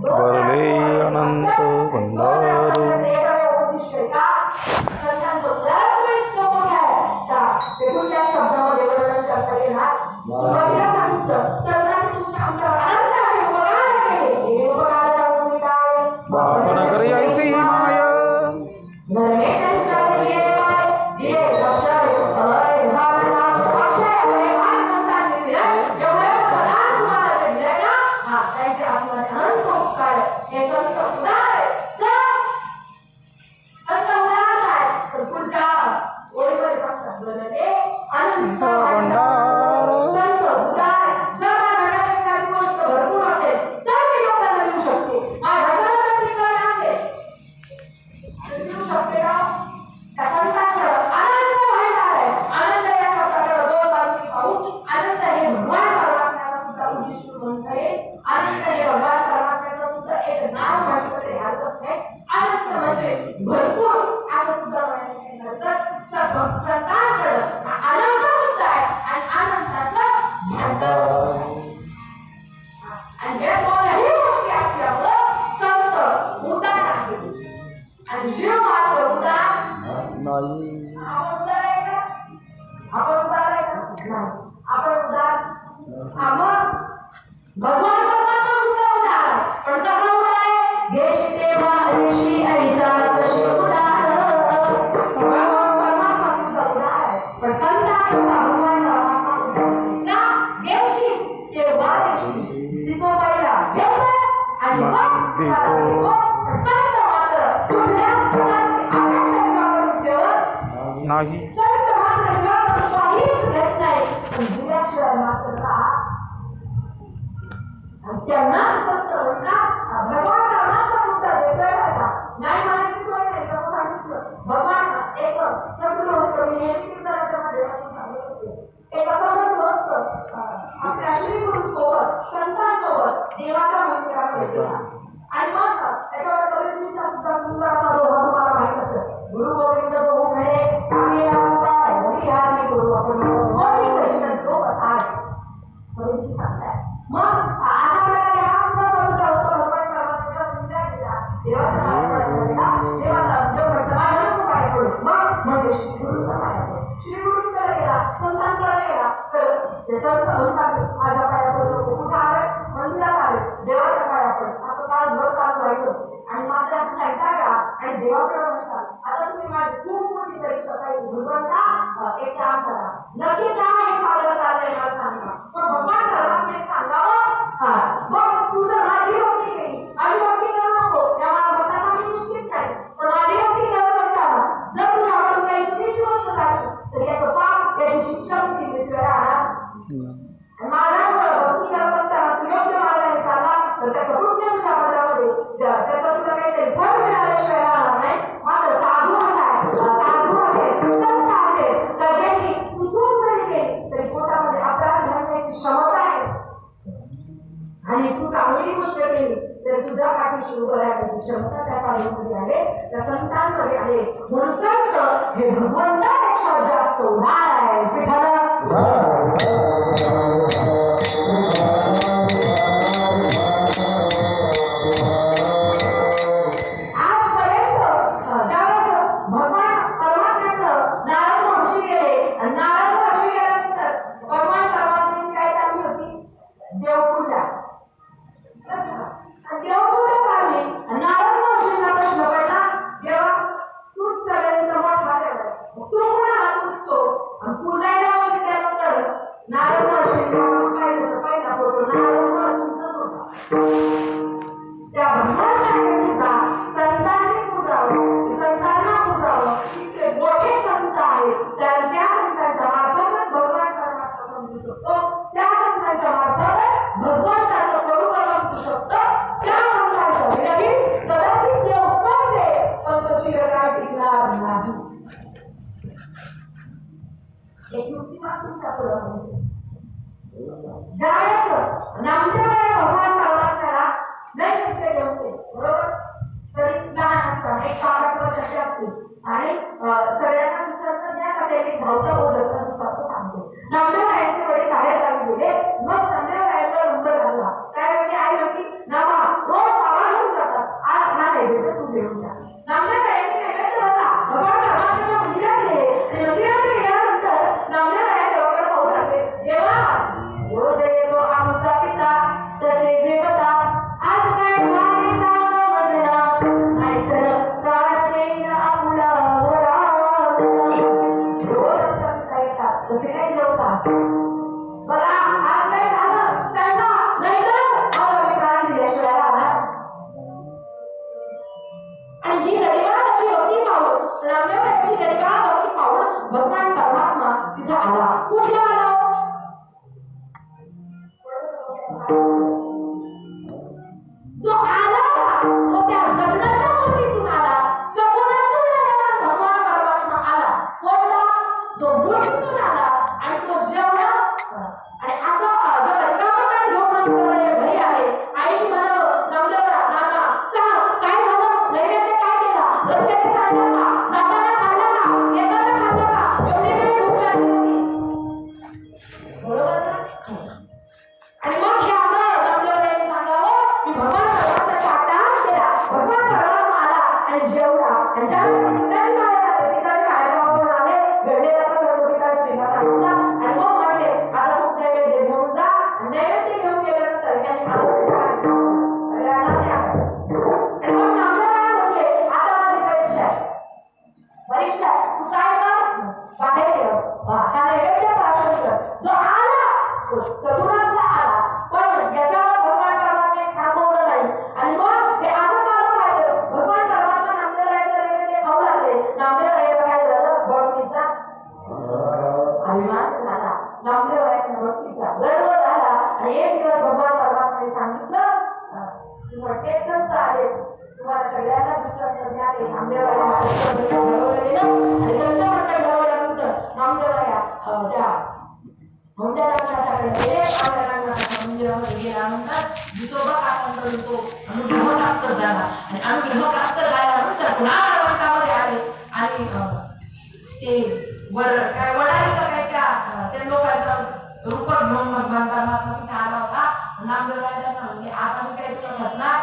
वरले अनंत भंडारू बापनगरी ऐसी माय नाही आपण उदार आहे का? आपण उदार आहे का? नाही. आपण उदार मग भगवान परमात्मा सुद्धा उदार आहे. पण कसा उदार आहे? घेशी तेव्हा ऐशी ऐसा तशी उदार. भगवान परमात्मा सुद्धा उदार आहे. पण संत आहे भगवान परमात्मा उदार का? घेशी तेव्हा ऐशी तिथं पहिला घेतलं आणि मग देतो. संत मात्र कुठल्या प्रकारची अपेक्षा ठेवून ठेवत नाही संत मात्र ठेवून काहीच घेत नाही. पण दिल्याशिवाय मात्र का? आणि त्यांना संत म्हणतात भगवान परमात्मा सुद्धा देतोय का? नाही म्हणायची सोय नाही. कसं सांगितलं भगवान एक संत होतं. मी नेहमी कीर्तनाच्या माध्यमातून सांगत होते. एक असं म्हणलं होतं आपल्या श्रीगुरूंसोबत संतांसोबत देवाच्या मंदिराकडे गेला आणि मग त्याच्यावर कबीरजींचा सुद्धा सुंदर असा दोहा तुम्हाला माहित असेल. गुरु गोविंद जो म्हणे आम्ही रामदाय हरी हरी गुरु आपण मोठी कृष्ण जो आज कबीरजी सांगताय. मग अशा प्रकारे हा सुद्धा संत होतो. भगवान परमात्म्याचा विचार केला देवाचा देवाचा देव म्हटलं माझ्या नको काय करू. मग गुरुचा पाया पडला. श्रीगुरूंकडे गेला संतांकडे गेला तर ते संत म्हणतात माझ्या पाया पडलो. कुठं आले? मंदिरात आले. देवाच्या पाया पडलं. असं काळ भर काल व्हायचं आणि मात्र आपण कंटाळा आणि देवाकडे म्हणतात आता तुम्ही माझी खूप मोठी परीक्षा काही भगवंता एक काम करा. नक्की काय हे सादर चाललंय मला सांगा. पण भगवान परमात्म्याने सांगावं बघ तू जर माझी भक्ती केली माझी भक्ती करू नको तेव्हा भक्ताचा मी निश्चित नाही. पण माझी भक्ती करत असताना जर तुला आपण काही चुकीची गोष्ट झाली तर याचं पाप याची शिक्षा होती राहणार. माझ्या भक्ती करत असताना तू योग्य मार्गाने चालला तर त्याचं पुण्य तुझ्या पदरामध्ये त्याचं तुला काहीतरी फळ मिळाल्याशिवाय राहणार नाही. मात्र साधू आहे साधू आहे संत आहे तर ज्यांनी तू चूक जरी केली तरी पोटामध्ये अपराध घालण्याची क्षमता आहे आणि तू चांगली गोष्ट केली तर तुझ्या पाठीशी उभं राहण्याची क्षमता त्या काळामध्ये आहे त्या संतांकडे आहे. म्हणून संत हे भगवंतापेक्षा जास्त उदार आहे. उन्हाळ्या वर्षामध्ये आले आणि ते काय वडाली का काय त्या लोकांचं रूपक घेऊन मग बांधकामात आला होता. नामदेवराजांना म्हणजे आता मी काय तुला बसणार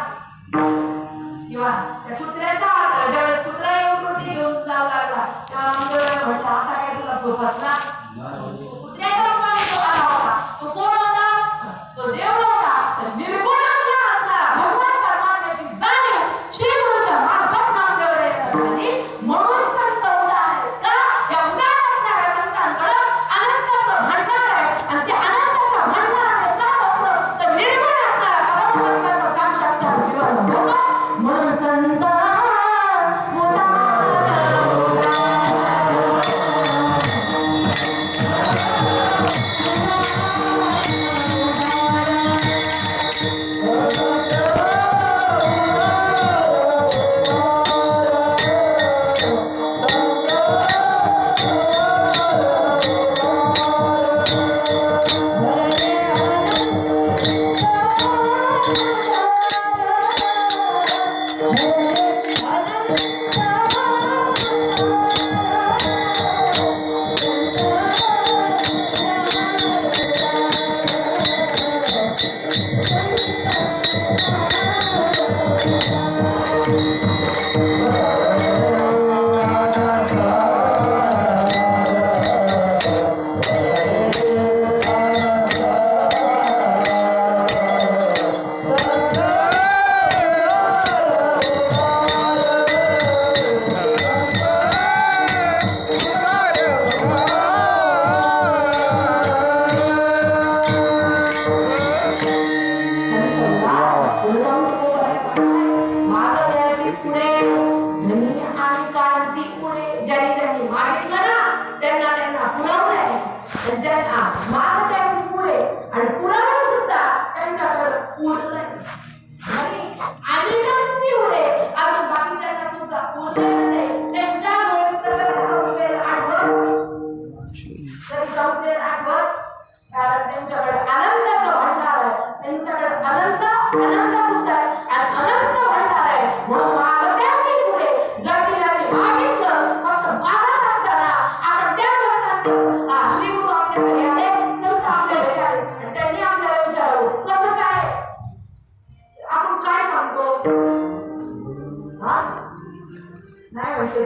किंवा त्या कुत्र्याचा ज्यावेळेस कुत्रा येऊन होती घेऊन जाऊ लागला तेव्हा नामदेवराज म्हटलं आता काय तुला झोपसणार. कुत्र्याच्या रूपाने तो आला होता. तो कोण होता? तो देव होता. निर्गुण असणारा भगवान परमात्म्याची जाणीव श्री गुरुच्या मार्फत नामदेवराजांनी म्हणून संत उदा आहे का या उदा असणाऱ्या संतांकडे अनंताचं भंडार आहे आणि ते अनंताचं भंडार आहे का होतं तर निर्गुण असणारा परमात्म्याचा साक्षात्कार जीवन होतो म्हणून संत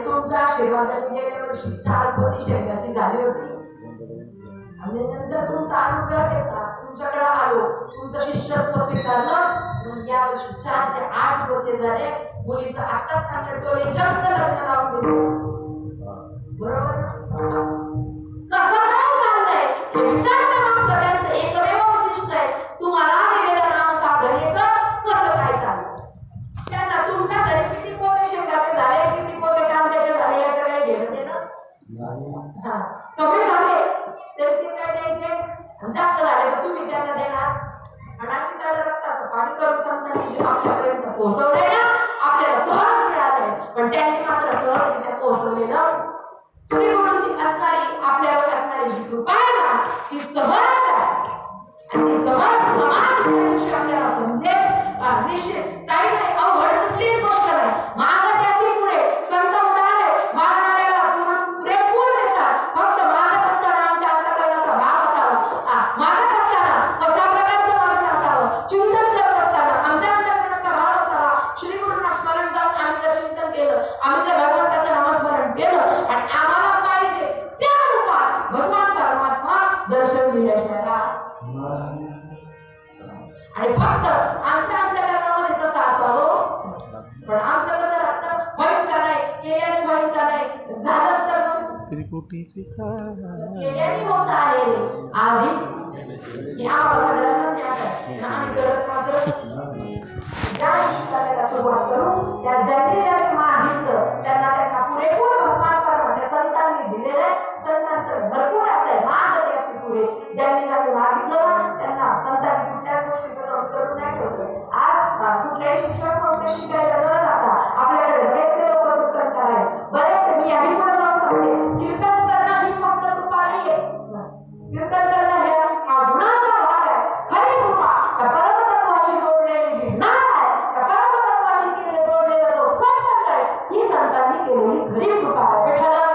तुमच्या आशीर्वादाने गेल्या वर्षी 4 कोटी शर्यती झाली होती आणि नंतर तुमचा अनुग्रह घेतला तुमच्याकडे आलो तुमचं शिष्यत्व स्वीकारलं या वर्षी 4 ते 8 कोटी झाले मुलीचं आताच चांगलं टोले जन्म लग्न लावून दिलं बरोबर कसं काय चाललंय हे विचार करून त्यांचं एकमेव उद्दिष्ट आहे तुम्हाला दिलेलं नाव साधनेचं कसं काय चाललं त्यांना तुमच्या घरी किती पोरे शेंगाचे झाले किती पोरे कांद्याचे झाले याचं काही घेणं देणं कमी झाले तर ते काय द्यायचे जास्त झाले तर तुम्ही त्यांना देणार अनाची काळ रक्ताचं पाणी करून समजा आपल्यापर्यंत पोहोचवलंय ना आपल्याला सहज मिळालंय पण त्यांनी मात्र सहजरित्या पोहोचवलेलं श्री गुरुची असणारी आपल्यावर असणारी जी कृपा आहे ना ती सहज आहे आणि ती सहज समाज दिवशी आपल्याला समजेल निश्चित काही नाही अवघड कुठलीच गोष्ट नाही मागं त्याची पुढे संत उदाहरण मागणाऱ्याला पुरेपूर देतात फक्त मागत असताना आमच्या अंतःकरणाचा भाव असावा मागत असताना कशा प्रकारचं मागणं असावं चिंतन करत असताना आमच्या अंतःकरणाचा भाव असावा श्री गुरुंना स्मरण जाऊन आम्ही जर चिंतन केलं आम्ही जर भगवंताचं नामस्मरण केलं आणि आम्हाला पाहिजे त्या रूपात भगवान परमात्मा दर्शन दिल्याशिवाय आणि फक्त आमच्या अंतःकरणामध्ये तसं असावं पण आमचं कसं राहतं होईल का नाही केल्याने होईल का नाही झालं तर त्रिकुटीचे काय केल्याने होत आहे आधी या सगळ्यांना आणि गरज मात्र ज्या करायला सुरुवात करू त्या ज्यांनी मागितलं त्यांना पुरेपूर भगवान परमात्मा संतांनी दिलेलं संतांचं भरपूर असं माग द्यायची पुढे ज्यांनी मागितलं त्यांना संतांनी कुठल्याच गोष्टीचं करू नाही ठेवलं आज कुठल्याही शिक्षक संस्थे शिकायला न जाता आपल्याकडे बरेचसे लोक कीर्तन करायला बरेचसे मी आधी पण जाऊन सांगते कीर्तन करणं ही फक्त कृपा नाहीये कीर्तन करणं हे हा गुणाचा भाग आहे खरी कृपा त्या परमतत्वाशी जोडलेली जी ज्ञान आहे त्या परमतत्वाशी जोडलेला जो संत केलेली खरी कृपा आहे विठ्ठल.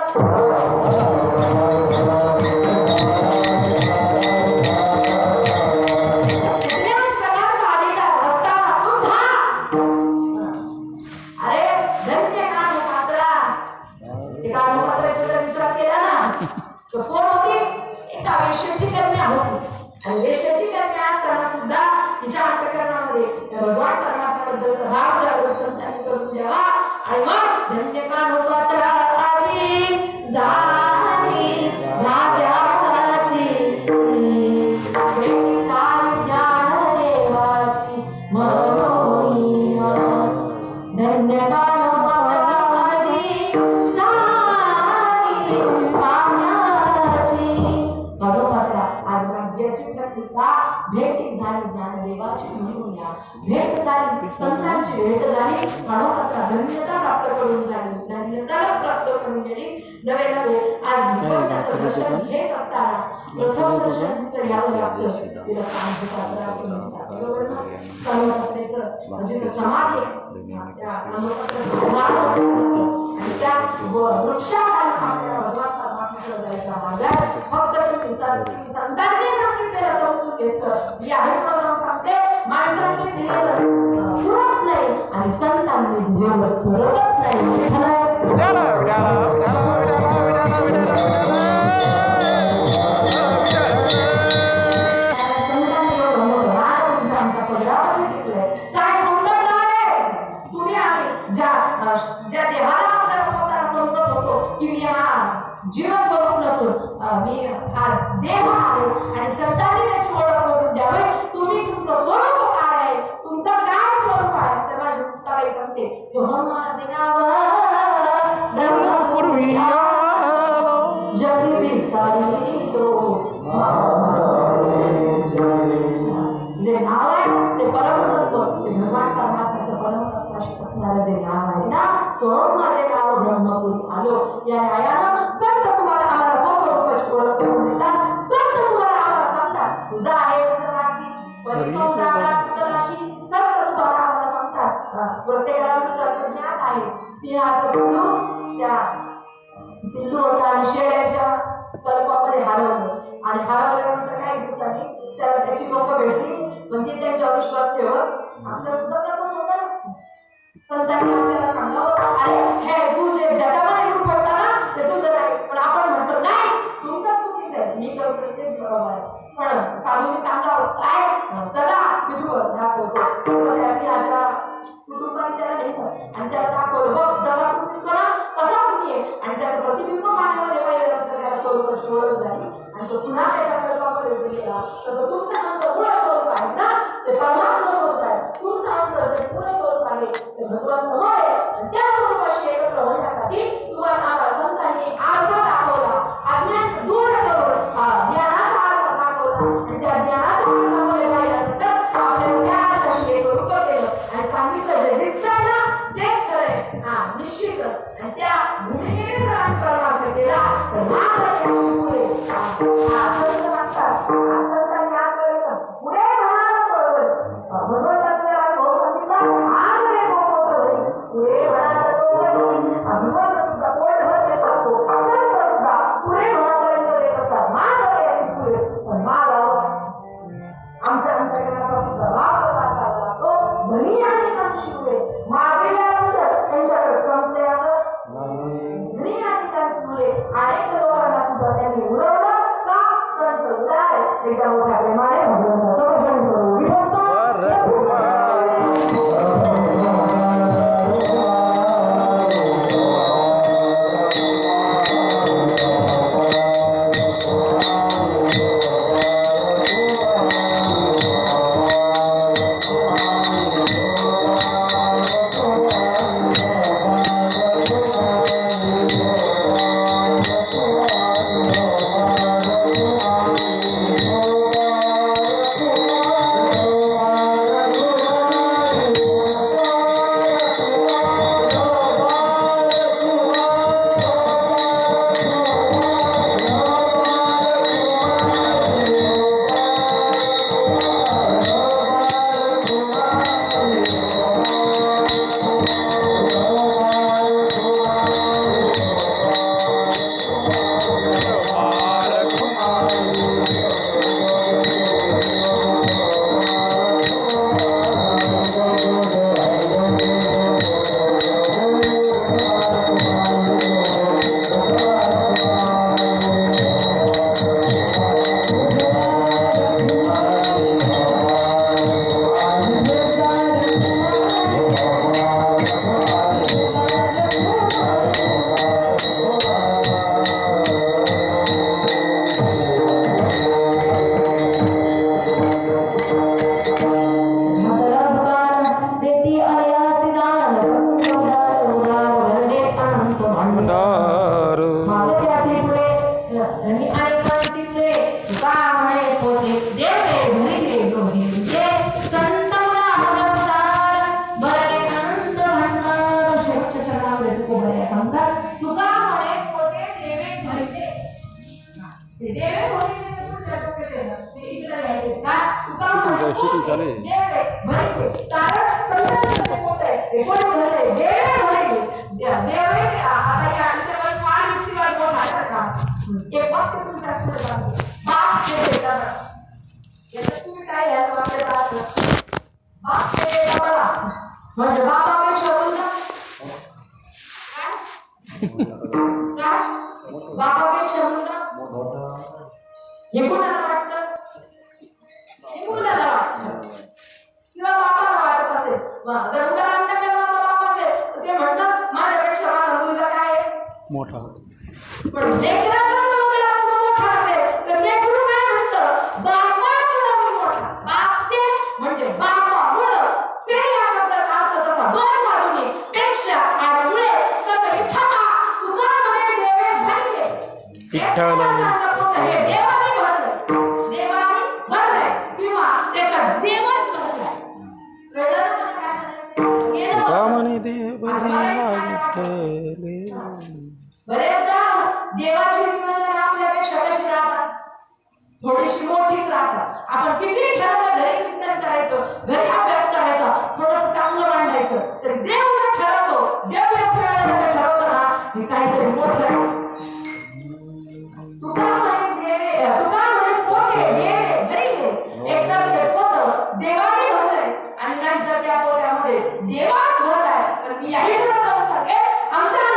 नामदार माझ्या तिकडे आणि ऐकतीकडे तुका म्हणे पोते देवे घरी दोन्ही जे संत अवतार बरे अनंत म्हणणार शेवटच्या चरणामध्ये तुको बरे सांगतात तुका म्हणे पोते देवे घरी ते देवे घरी ते डोके देणार ते इकडे यायचे का तुका म्हणे शूटिंग चालू आहे. देवे घरी कारण संत पोते ते कोण घरी देवे घरी देवे आता या अंतर्गत फार युक्तिवाद कोण आहे का हे फक्त तुमच्या पुढे बाप हे देतात याचं तुम्ही काय याचं वापरे राहत बाप हे देतात मला म्हणजे बापापेक्षा बोलता काय बापापेक्षा बोलता हे कोणाला वाटतं हे मुलाला वाटतं किंवा बापाला वाटत असेल जर मुलांच्या जन्माचा बाप असेल तर ते म्हणतात माझ्यापेक्षा माझा मुलगा काय आहे मोठा पण लेकराचा मुलगा मोठा असेल तर लेकरू काय म्हणतं बापामुळे मोठा बापचे म्हणजे बापामुळं ते या शब्दाचा अर्थ तसा दोन बाजूने पेक्षा आणि मुळे कसं की थांबा तुका म्हणे देवे भरले विठ्ठल हे देवाने भरलंय किंवा त्याचा देवच भरलाय कळलं ना काय तुका म्हणे देवरीला विठ्ठले बरेचदा देवाची विमानं आपल्यापेक्षा कशी राहतात थोडीशी मोठीच राहतात आपण किती ठरवलं घरी चिंतन करायचं घरी अभ्यास करायचा थोडं चांगलं मांडायचं तर देव जे ठरवतो देव या ठरवतो ना हे काहीतरी मोठं आहे तुका म्हणे पोते देवे घरी एकदा ते पोतं देवाने भरलंय आणि नंतर त्या पोत्यामध्ये देवाच भरलाय तर मी याही ठरवलं सगळे आमच्या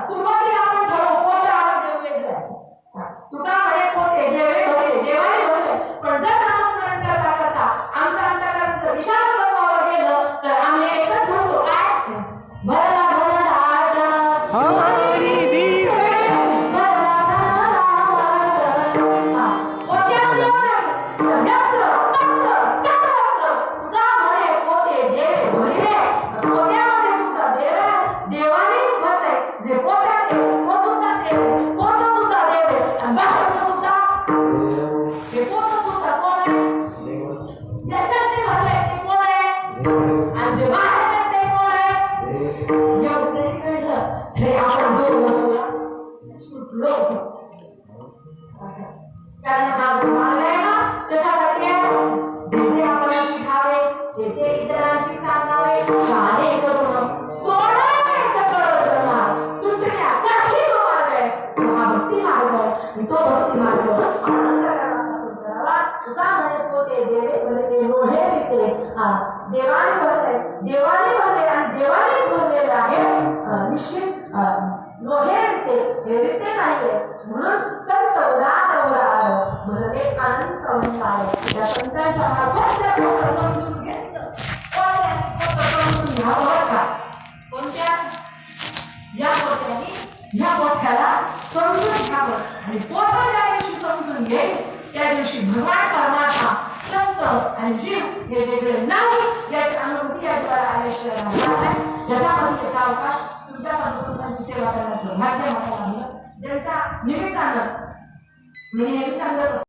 सुरुवातीला आपण ठरवू पोते आणि देव वेगळं आहे तुका म्हणे पोते देवे भरले देवाने भरले पण जर नामस्मरण करता करता आमचं अंतःकरण विशाल बनवावं गेलं तर आम्ही एकच म्हणतो काय भरला हरी दिसे देवाने भरले आणि देवाने भरलेलं आहे निश्चित लोहे रीते नाहीये म्हणून संत भरले आनंद संसार या संतांच्या मार्फत समजून घ्यायचं समजून घ्यावं का कोणत्या या पोत्याने ह्या पोथ्याला समजून घ्यावं आणि पोथं ज्या दिवशी समजून घेईल त्या दिवशी भगवान परमात्मा संत आणि जीव हे वेगळे नाही याची अनुभूती याच्यावर आल्याशिवाय राहणार नाही याच्यामध्ये एका अवकाश तुमच्या संतांची सेवा करण्याचं भाग्य मला लागलं ज्यांच्या निमित्तानं मी नेहमी सांगत